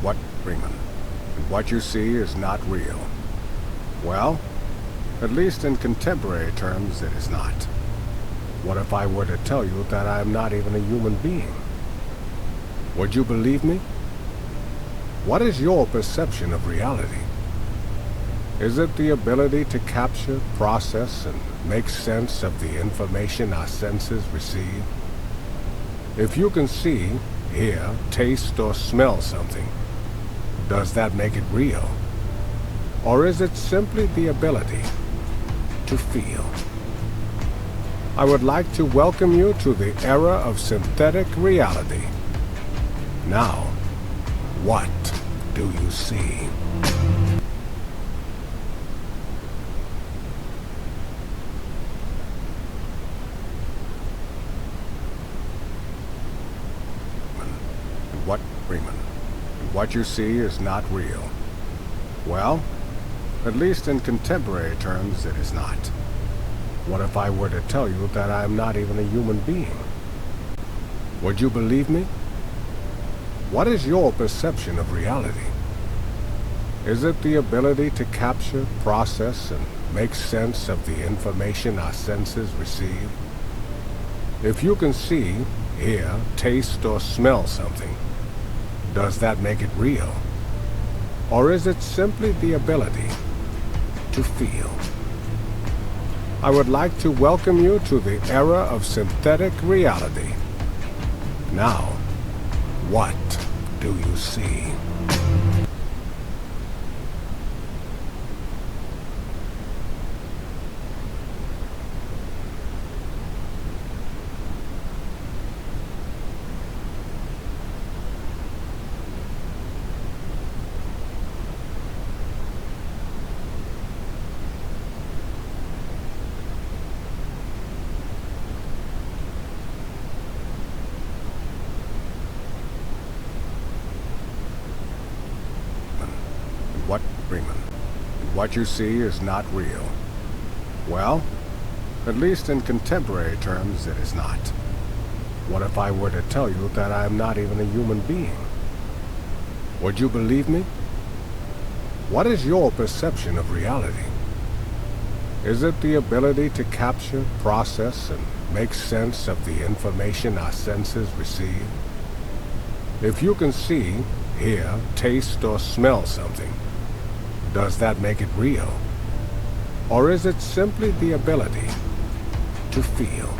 What, Freeman? And what you see is not real. Well, at least in contemporary terms, it is not. What if I were to tell you that I am not even a human being? Would you believe me? What is your perception of reality? Is it the ability to capture, process, and make sense of the information our senses receive? If you can see, hear, taste, or smell something, does that make it real? Or is it simply the ability to feel? I would like to welcome you to the era of synthetic reality. Now, what do you see? What, Freeman? And what you see is not real. Well, at least in contemporary terms, it is not. What if I were to tell you that I am not even a human being? Would you believe me? What is your perception of reality? Is it the ability to capture, process, and make sense of the information our senses receive? If you can see, hear, taste, or smell something, does that make it real? Or is it simply the ability to feel? I would like to welcome you to the era of synthetic reality. Now, what do you see? What, Freeman? And what you see is not real. Well, at least in contemporary terms, it is not. What if I were to tell you that I am not even a human being? Would you believe me? What is your perception of reality? Is it the ability to capture, process, and make sense of the information our senses receive? If you can see, hear, taste, or smell something, does that make it real? Or is it simply the ability to feel?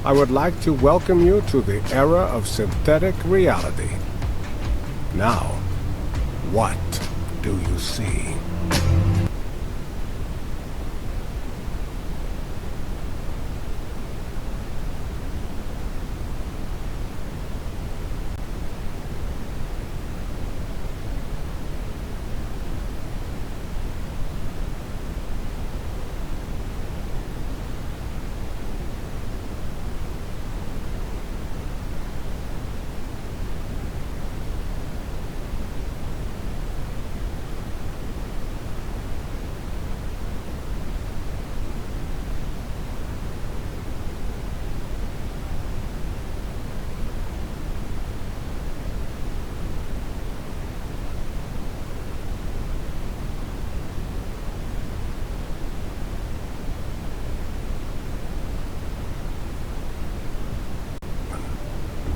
I would like to welcome you to the era of synthetic reality. Now, what do you see?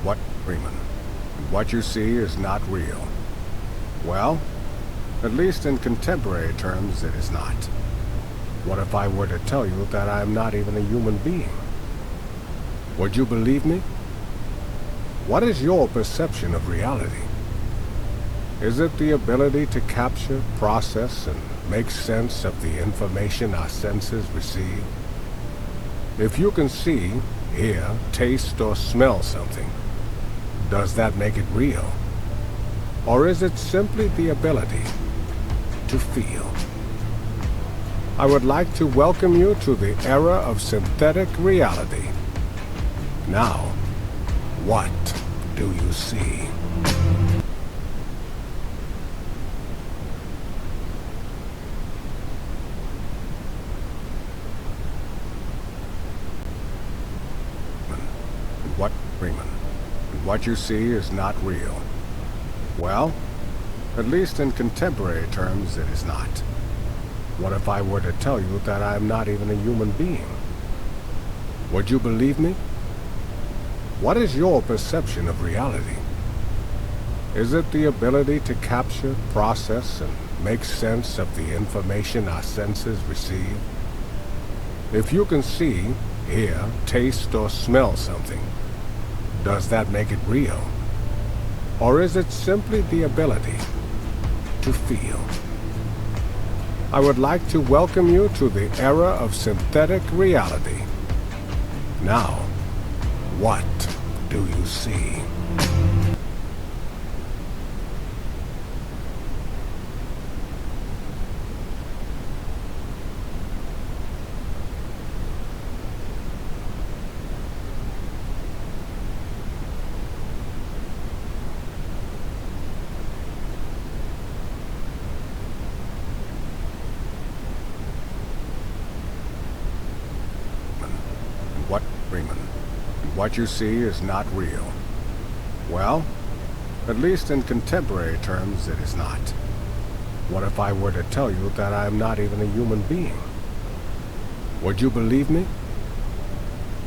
What, Freeman? And what you see is not real. Well, at least in contemporary terms, it is not. What if I were to tell you that I am not even a human being? Would you believe me? What is your perception of reality? Is it the ability to capture, process, and make sense of the information our senses receive? If you can see, hear, taste, or smell something, does that make it real? Or is it simply the ability to feel? I would like to welcome you to the era of synthetic reality. Now, what do you see? What, Freeman? And what you see is not real. Well, at least in contemporary terms, it is not. What if I were to tell you that I am not even a human being? Would you believe me? What is your perception of reality? Is it the ability to capture, process, and make sense of the information our senses receive? If you can see, hear, taste, or smell something, does that make it real? Or is it simply the ability to feel? I would like to welcome you to the era of synthetic reality. Now, what do you see? What you see is not real. Well, at least in contemporary terms, it is not. What if I were to tell you that I am not even a human being? Would you believe me?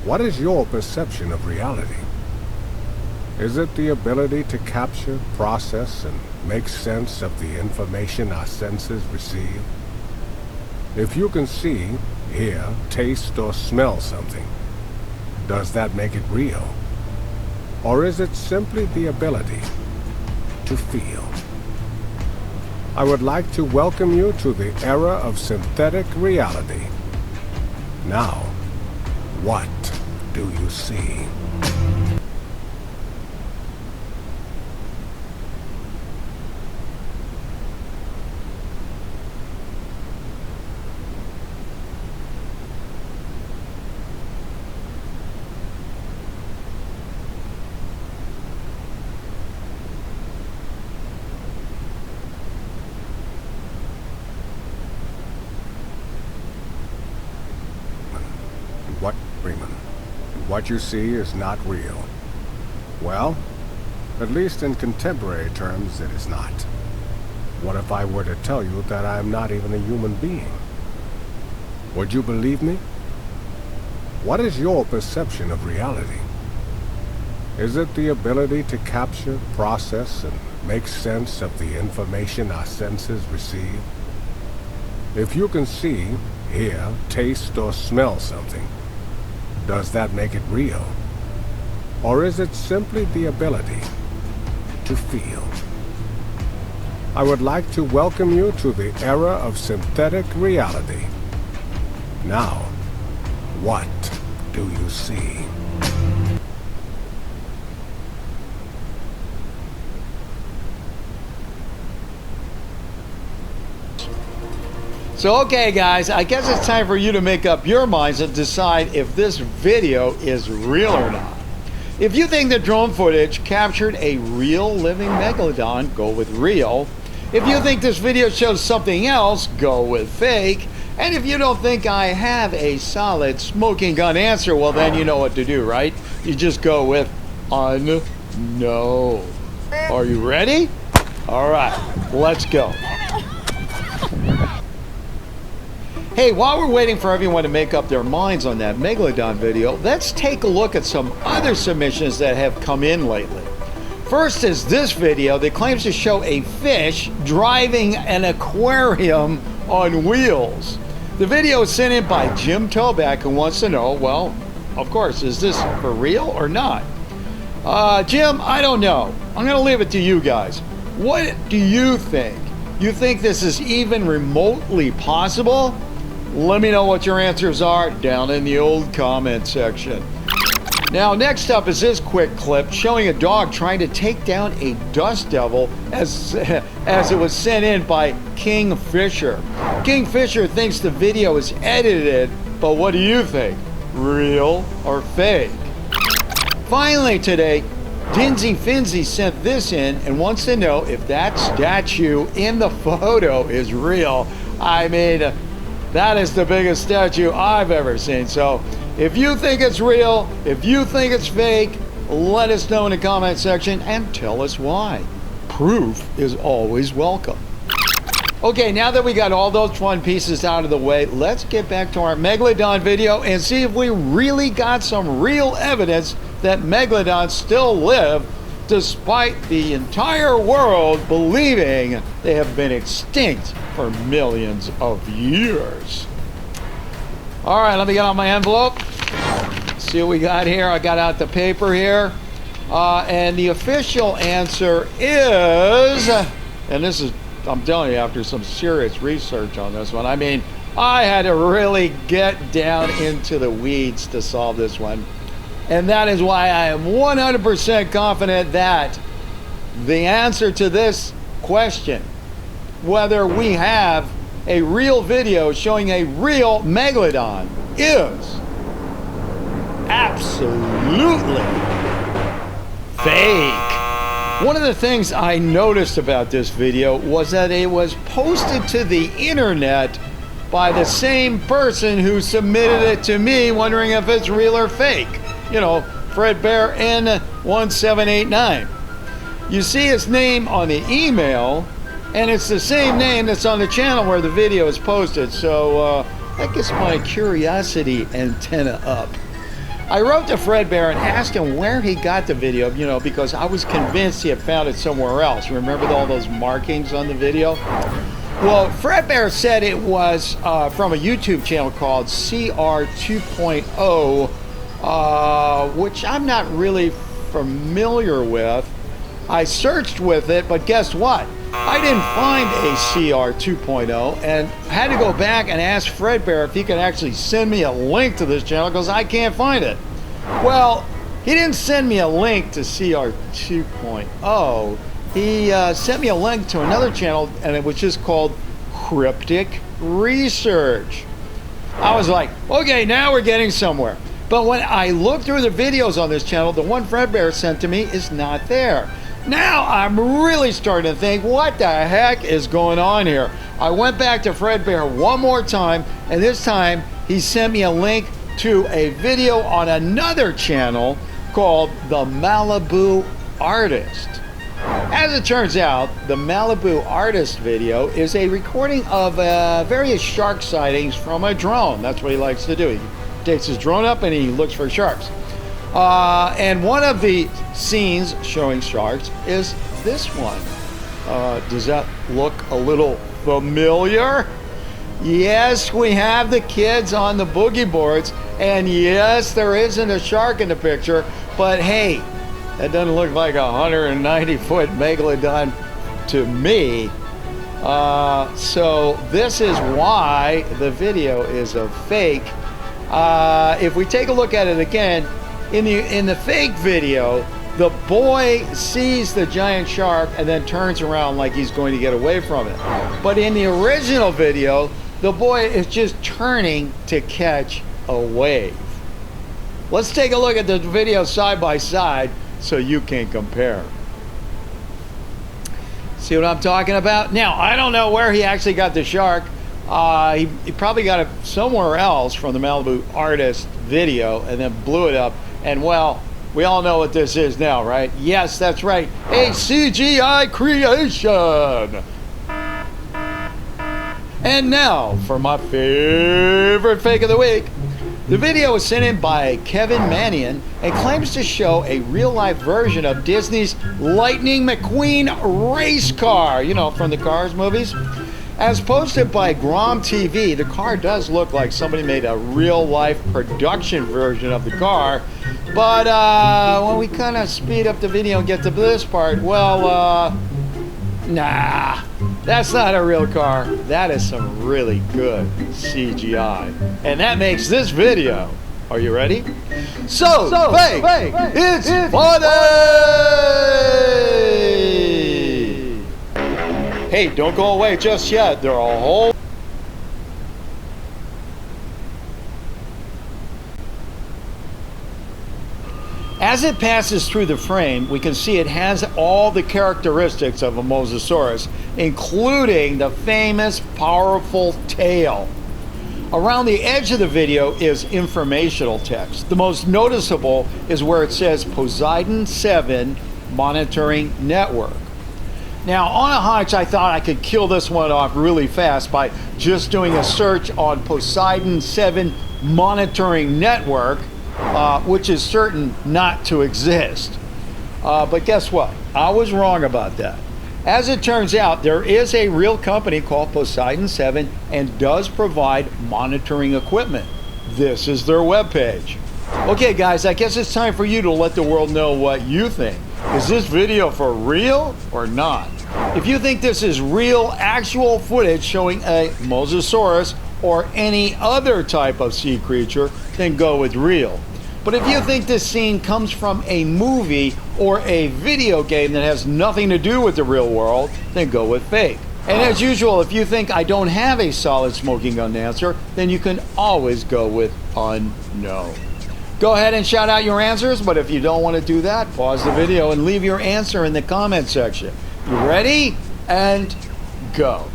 What is your perception of reality? Is it the ability to capture, process, and make sense of the information our senses receive? If you can see, hear, taste, or smell something, does that make it real? Or is it simply the ability to feel? I would like to welcome you to the era of synthetic reality. Now, what do you see? What you see is not real. Well, at least in contemporary terms, it is not. What if I were to tell you that I am not even a human being? Would you believe me? What is your perception of reality? Is it the ability to capture, process, and make sense of the information our senses receive? If you can see, hear, taste, or smell something, does that make it real? Or is it simply the ability to feel? I would like to welcome you to the era of synthetic reality. Now, what do you see? So okay guys, I guess it's time for you to make up your minds and decide if this video is real or not. If you think the drone footage captured a real living megalodon, go with real. If you think this video shows something else, go with fake. And if you don't think I have a solid smoking gun answer, well then you know what to do, right? You just go with unknown. Are you ready? All right, let's go. Hey, while we're waiting for everyone to make up their minds on that Megalodon video, let's take a look at some other submissions that have come in lately. First is this video that claims to show a fish driving an aquarium on wheels. The video is sent in by Jim Toback, who wants to know, well, of course, is this for real or not? Jim, I don't know. I'm going to leave it to you guys. What do you think? You think this is even remotely possible? Let me know what your answers are down in the old comment section. Now, next up is this quick clip showing a dog trying to take down a dust devil as it was sent in by King Fisher. King Fisher thinks the video is edited, but what do you think? Real or fake? Finally today, Dinsy Finzy sent this in and wants to know if that statue in the photo is real. I mean, that is the biggest statue I've ever seen. So if you think it's real, if you think it's fake, let us know in the comment section and tell us why. proof is always welcome. Okay, now that we got all those fun pieces out of the way, let's get back to our Megalodon video and see if we really got some real evidence that Megalodons still live, despite the entire world believing they have been extinct for millions of years. All right, let me get out my envelope. See what we got here. I got out the paper here. And the official answer is, and this is, I'm telling you, after some serious research on this one, I mean, I had to really get down into the weeds to solve this one. And that is why I am 100% confident that the answer to this question, whether we have a real video showing a real Megalodon, is absolutely fake. One of the things I noticed about this video was that it was posted to the internet by the same person who submitted it to me, wondering if it's real or fake. You know, Fred Bear N1789. You see his name on the email, and it's the same name that's on the channel where the video is posted. So that gets my curiosity antenna up. I wrote to Fred Bear and asked him where he got the video, you know, because I was convinced he had found it somewhere else. Remember all those markings on the video? Well, Fred Bear said it was from a YouTube channel called CR 2.0, which I'm not really familiar with. I searched with it, but guess what? I didn't find a CR 2.0 and had to go back and ask Fred Bear if he could actually send me a link to this channel because I can't find it. Well, he didn't send me a link to CR 2.0. He sent me a link to another channel, and it was just called Cryptic Research. I was like, okay, now we're getting somewhere. But when I looked through the videos on this channel, the one Fred Bear sent to me is not there. Now I'm really starting to think, what the heck is going on here? I went back to Fred Bear one more time, and this time he sent me a link to a video on another channel called The Malibu Artist. As it turns out, the Malibu Artist video is a recording of various shark sightings from a drone. That's what he likes to do. He takes his drone up and he looks for sharks. And one of the scenes showing sharks is this one. Does that look a little familiar? Yes, we have the kids on the boogie boards, and yes, there isn't a shark in the picture, but hey, that doesn't look like a 190-foot Megalodon to me. So this is why the video is a fake. If we take a look at it again, in the fake video, the boy sees the giant shark and then turns around like he's going to get away from it. But in the original video, the boy is just turning to catch a wave. Let's take a look at the video side by side so you can compare. See what I'm talking about? Now, I don't know where he actually got the shark. He probably got it somewhere else from the Malibu Artist video and then blew it up. And well, we all know what this is now, right? Yes, that's right. A CGI creation. And now for my favorite fake of the week. The video was sent in by Kevin Mannion and claims to show a real-life version of Disney's Lightning McQueen race car, you know, from the Cars movies. As posted by Grom TV, the car does look like somebody made a real-life production version of the car. But when we kind of speed up the video and get to this part, well, nah, that's not a real car. That is some really good CGI. And that makes this video. Are you ready? So fake. It's funny! Hey, don't go away just yet. There are a whole... As it passes through the frame, we can see it has all the characteristics of a Mosasaurus, including the famous powerful tail. Around the edge of the video is informational text. The most noticeable is where it says Poseidon 7 Monitoring Network. Now, on a hunch, I thought I could kill this one off really fast by just doing a search on Poseidon 7 monitoring network, which is certain not to exist. But guess what? I was wrong about that. As it turns out, there is a real company called Poseidon 7 and does provide monitoring equipment. This is their webpage. Okay guys, I guess it's time for you to let the world know what you think. Is this video for real or not? If you think this is real, actual footage showing a Mosasaurus or any other type of sea creature, then go with real. But if you think this scene comes from a movie or a video game that has nothing to do with the real world, then go with fake. And as usual, if you think I don't have a solid smoking gun answer, then you can always go with unknown. Go ahead and shout out your answers, but if you don't want to do that, pause the video and leave your answer in the comment section. You ready? And go.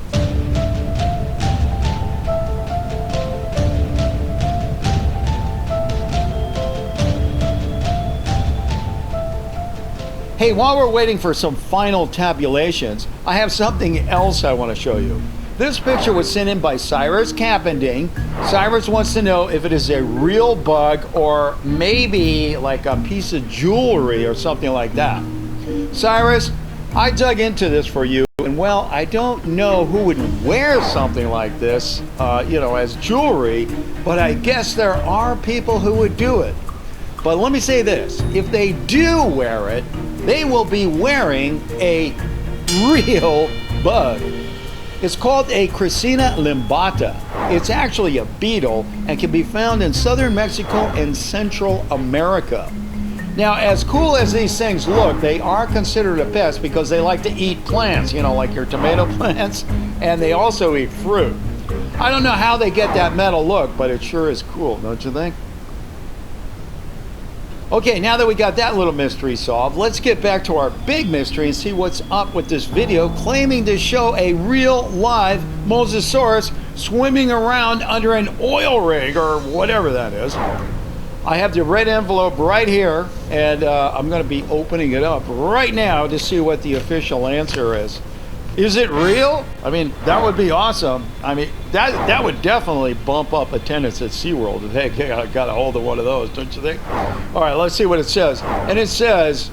Hey, while we're waiting for some final tabulations, I have something else I want to show you. This picture was sent in by Cyrus Capending. Cyrus wants to know if it is a real bug or maybe like a piece of jewelry or something like that. Cyrus, I dug into this for you, and well, I don't know who would wear something like this, as jewelry, but I guess there are people who would do it. But let me say this, if they do wear it, they will be wearing a real bug. It's called a Crisina limbata. It's actually a beetle and can be found in southern Mexico and Central America. Now, as cool as these things look, they are considered a pest because they like to eat plants, like your tomato plants, and they also eat fruit. I don't know how they get that metal look, but it sure is cool, don't you think? Okay, now that we got that little mystery solved, let's get back to our big mystery and see what's up with this video claiming to show a real live Mosasaurus swimming around under an oil rig or whatever that is. I have the red envelope right here, and I'm going to be opening it up right now to see what the official answer is. Is it real? I mean, that would be awesome. I mean, that would definitely bump up attendance at SeaWorld if they got a hold of one of those, don't you think? All right, let's see what it says. And it says,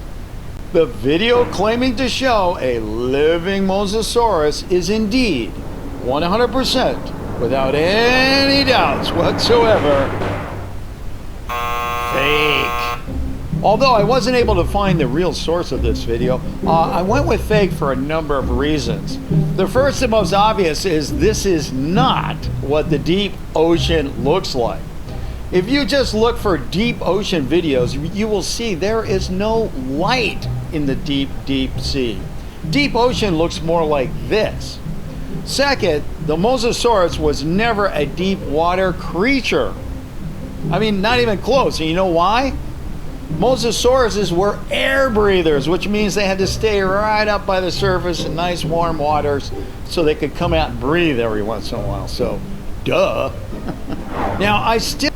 the video claiming to show a living Mosasaurus is indeed 100%, without any doubts whatsoever, fake. Although I wasn't able to find the real source of this video, I went with fake for a number of reasons. The first and most obvious is this is not what the deep ocean looks like. If you just look for deep ocean videos, you will see there is no light in the deep, deep sea. Deep ocean looks more like this. Second, the Mosasaurus was never a deep water creature. I mean, not even close. And you know why? Mosasauruses were air breathers, which means they had to stay right up by the surface in nice warm waters so they could come out and breathe every once in a while. So, duh. Now, I still